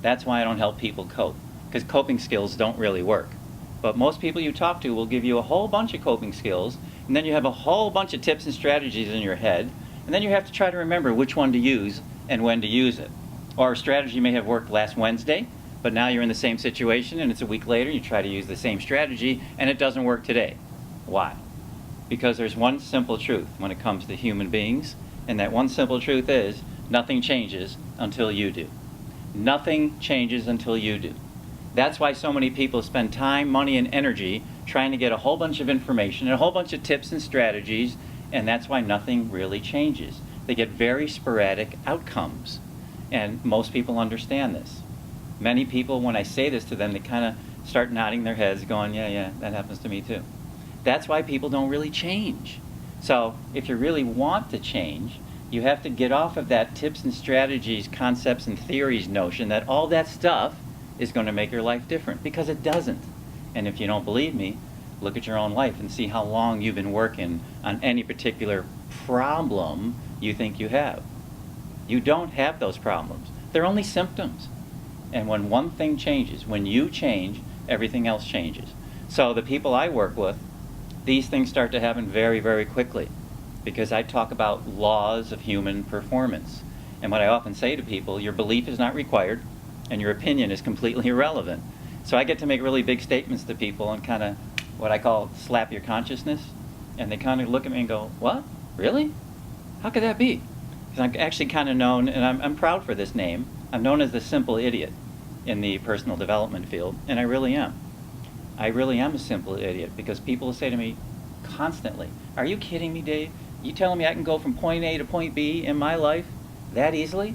That's why I don't help people cope, because coping skills don't really work. But most people you talk to will give you a whole bunch of coping skills, and then you have a whole bunch of tips and strategies in your head, and then you have to try to remember which one to use and when to use it. Or a strategy may have worked last Wednesday, but now you're in the same situation and it's a week later, you try to use the same strategy and it doesn't work today. Why? Because there's one simple truth when it comes to human beings, and that one simple truth is nothing changes until you do. Nothing changes until you do. That's why so many people spend time, money, and energy trying to get a whole bunch of information and a whole bunch of tips and strategies, and that's why nothing really changes. They get very sporadic outcomes, and most people understand this. Many people, when I say this to them, they kind of start nodding their heads going, yeah, that happens to me too. That's why people don't really change. So if you really want to change, you have to get off of that tips and strategies, concepts and theories notion that all that stuff is going to make your life different, because it doesn't. And if you don't believe me, look at your own life and see how long you've been working on any particular problem you think you have. You don't have those problems. They're only symptoms. And when one thing changes, when you change, everything else changes. So the people I work with, these things start to happen very, very quickly, because I talk about laws of human performance. And what I often say to people, your belief is not required, and your opinion is completely irrelevant. So I get to make really big statements to people and kind of what I call slap your consciousness. And they kind of look at me and go, what? Really? How could that be? Because I'm actually kind of known, and I'm proud for this name, I'm known as the simple idiot in the personal development field, and I really am. I really am a simple idiot, because people say to me constantly, are you kidding me, Dave? You telling me I can go from point A to point B in my life that easily?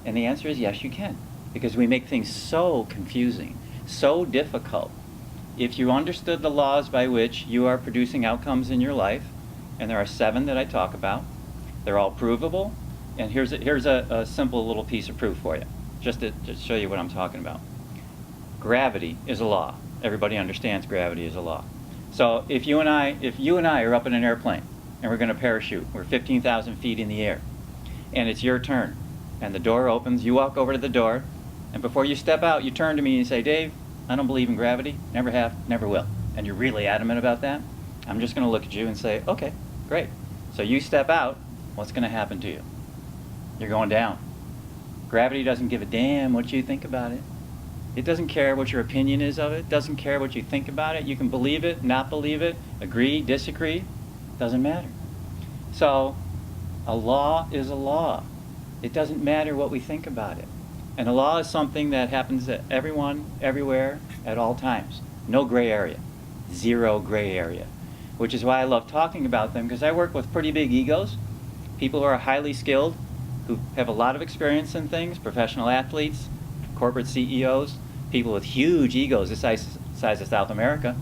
And the answer is yes, you can, because we make things so confusing, so difficult. If you understood the laws by which you are producing outcomes in your life, and there are 7 that I talk about, they're all provable, and here's a simple little piece of proof for you, just to show you what I'm talking about. Gravity is a law. Everybody understands gravity is a law. So if you and I are up in an airplane and we're going to parachute, we're 15,000 feet in the air, and it's your turn, and the door opens, you walk over to the door, and before you step out, you turn to me and you say, Dave, I don't believe in gravity, never have, never will. And you're really adamant about that. I'm just going to look at you and say, okay, great. So you step out, what's going to happen to you? You're going down. Gravity doesn't give a damn what you think about it. It doesn't care what your opinion is of it. It doesn't care what you think about it. You can believe it, not believe it, agree, disagree. Doesn't matter. So a law is a law. It doesn't matter what we think about it. And a law is something that happens to everyone, everywhere, at all times. No gray area. Zero gray area. Which is why I love talking about them, because I work with pretty big egos, people who are highly skilled, who have a lot of experience in things, professional athletes, corporate CEOs, people with huge egos the size of South America,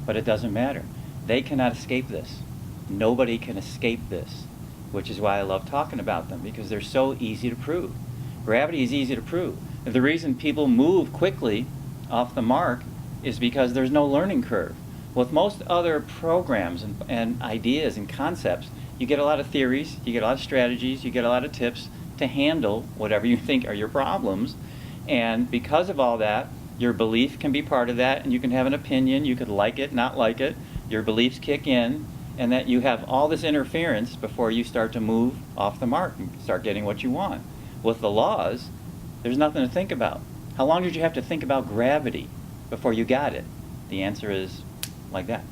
but it doesn't matter. They cannot escape this. Nobody can escape this, which is why I love talking about them, because they're so easy to prove. Gravity is easy to prove. The reason people move quickly off the mark is because there's no learning curve. With most other programs and ideas and concepts, you get a lot of theories, you get a lot of strategies, you get a lot of tips to handle whatever you think are your problems. And because of all that, your belief can be part of that, and you can have an opinion, you could like it, not like it, your beliefs kick in, and that you have all this interference before you start to move off the mark and start getting what you want. With the laws, there's nothing to think about. How long did you have to think about gravity before you got it? The answer is like that.